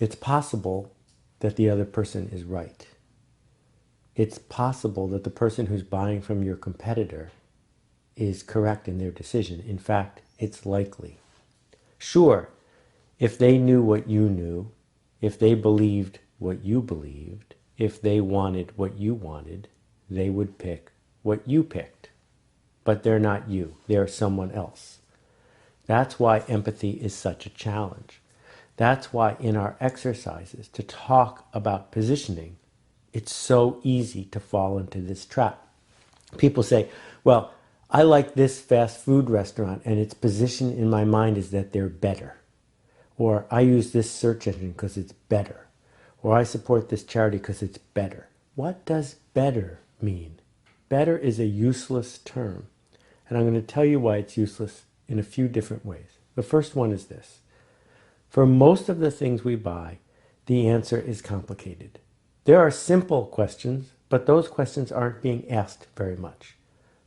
It's possible that the other person is right. It's possible that the person who's buying from your competitor is correct in their decision. In fact, it's likely. Sure, if they knew what you knew, if they believed what you believed, if they wanted what you wanted, they would pick what you picked. But they're not you. They're someone else. That's why empathy is such a challenge. That's why in our exercises to talk about positioning, it's so easy to fall into this trap. People say, well, I like this fast food restaurant and its position in my mind is that they're better. Or I use this search engine because it's better. Or I support this charity because it's better. What does better mean? Better is a useless term. And I'm going to tell you why it's useless in a few different ways. The first one is this. For most of the things we buy, the answer is complicated. There are simple questions, but those questions aren't being asked very much.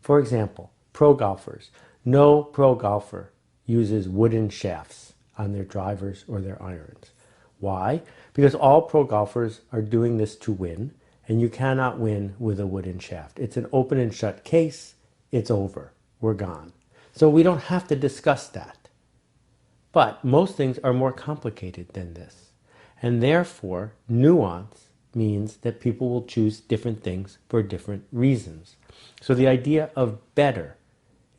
For example, pro golfers. No pro golfer uses wooden shafts on their drivers or their irons. Why? Because all pro golfers are doing this to win, and you cannot win with a wooden shaft. It's an open and shut case. It's over. We're gone. So we don't have to discuss that. But most things are more complicated than this. And therefore, nuance means that people will choose different things for different reasons. So the idea of better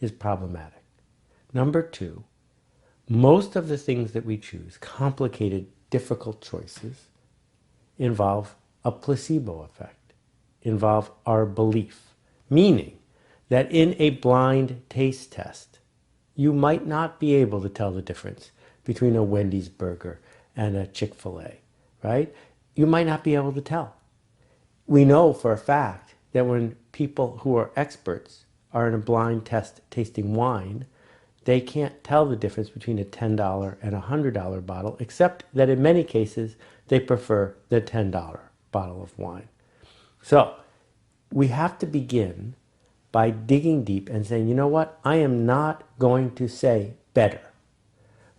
is problematic. Number two, most of the things that we choose, complicated, difficult choices, involve a placebo effect, involve our belief. Meaning that in a blind taste test, you might not be able to tell the difference between a Wendy's burger and a Chick-fil-A, right? You might not be able to tell. We know for a fact that when people who are experts are in a blind test tasting wine, they can't tell the difference between a $10 and a $100 bottle, except that in many cases, they prefer the $10 bottle of wine. So we have to begin by digging deep and saying, you know what? I am not going to say better.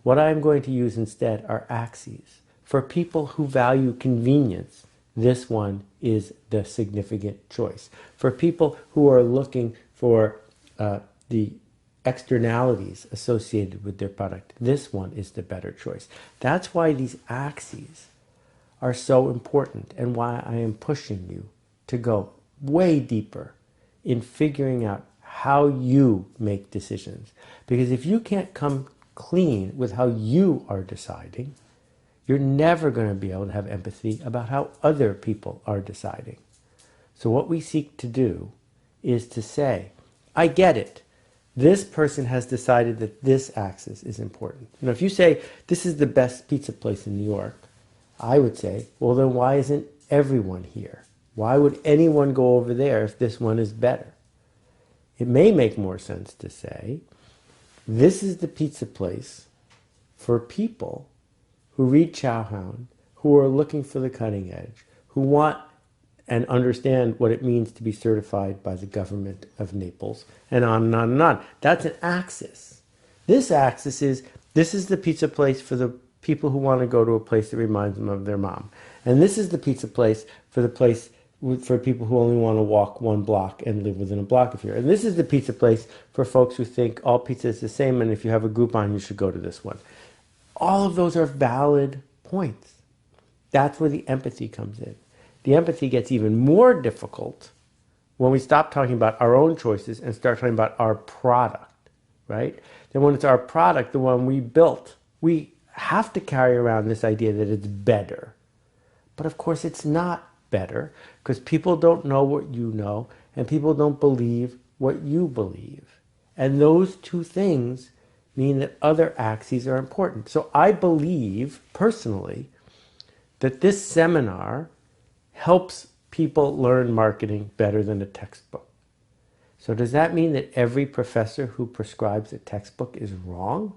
What I am going to use instead are axes. For people who value convenience, this one is the significant choice. For people who are looking for the externalities associated with their product, this one is the better choice. That's why these axes are so important and why I am pushing you to go way deeper in figuring out how you make decisions. Because if you can't come clean with how you are deciding, you're never going to be able to have empathy about how other people are deciding. So what we seek to do is to say, I get it. This person has decided that this axis is important. You know, if you say, this is the best pizza place in New York, I would say, well, then why isn't everyone here? Why would anyone go over there if this one is better? It may make more sense to say, this is the pizza place for people who read Chowhound, who are looking for the cutting edge, who want and understand what it means to be certified by the government of Naples, and on and on and on. That's an axis. This axis is, this is the pizza place for the people who want to go to a place that reminds them of their mom. And this is the pizza place for people who only want to walk one block and live within a block of here. And this is the pizza place for folks who think all pizza is the same, and if you have a Groupon, you should go to this one. All of those are valid points. That's where the empathy comes in. The empathy gets even more difficult when we stop talking about our own choices and start talking about our product, right? Then when it's our product, the one we built, we have to carry around this idea that it's better. But of course it's not better, because people don't know what you know, and people don't believe what you believe. And those two things mean that other axes are important. So I believe, personally, that this seminar helps people learn marketing better than a textbook. So does that mean that every professor who prescribes a textbook is wrong?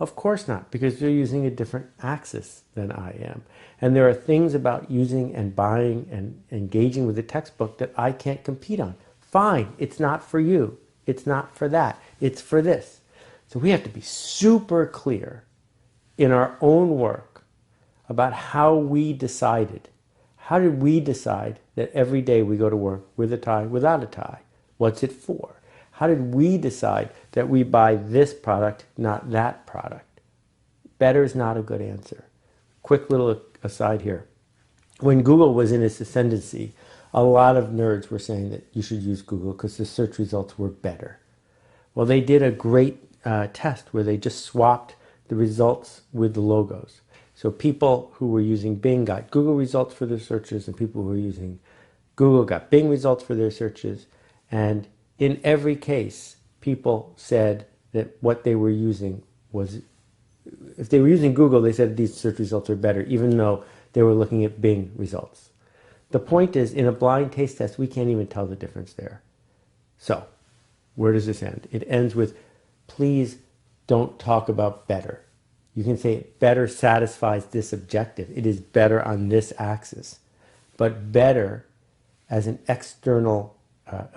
Of course not, because they're using a different axis than I am. And there are things about using and buying and engaging with the textbook that I can't compete on. Fine, it's not for you. It's not for that. It's for this. So we have to be super clear in our own work about how we decided. How did we decide that every day we go to work with a tie, without a tie? What's it for? How did we decide that we buy this product, not that product? Better is not a good answer. Quick little aside here. When Google was in its ascendancy, a lot of nerds were saying that you should use Google because the search results were better. Well, they did a great test where they just swapped the results with the logos. So people who were using Bing got Google results for their searches, and people who were using Google got Bing results for their searches. And in every case, people said that what they were using was, if they were using Google, they said these search results are better, even though they were looking at Bing results. The point is, in a blind taste test, we can't even tell the difference there. So, where does this end? It ends with, please don't talk about better. You can say better satisfies this objective. It is better on this axis. But better as an external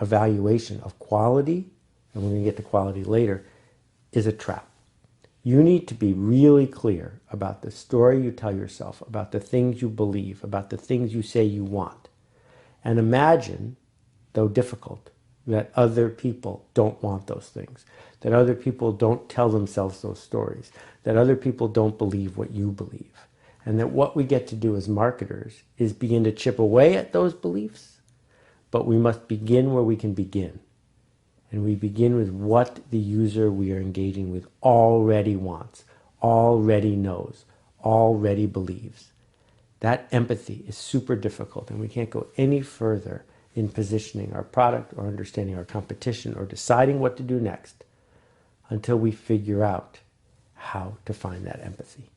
evaluation of quality, and we're going to get to quality later, is a trap. You need to be really clear about the story you tell yourself, about the things you believe, about the things you say you want. And imagine, though difficult, that other people don't want those things, that other people don't tell themselves those stories, that other people don't believe what you believe, and that what we get to do as marketers is begin to chip away at those beliefs, but we must begin where we can begin. And we begin with what the user we are engaging with already wants, already knows, already believes. That empathy is super difficult, and we can't go any further in positioning our product or understanding our competition or deciding what to do next until we figure out how to find that empathy.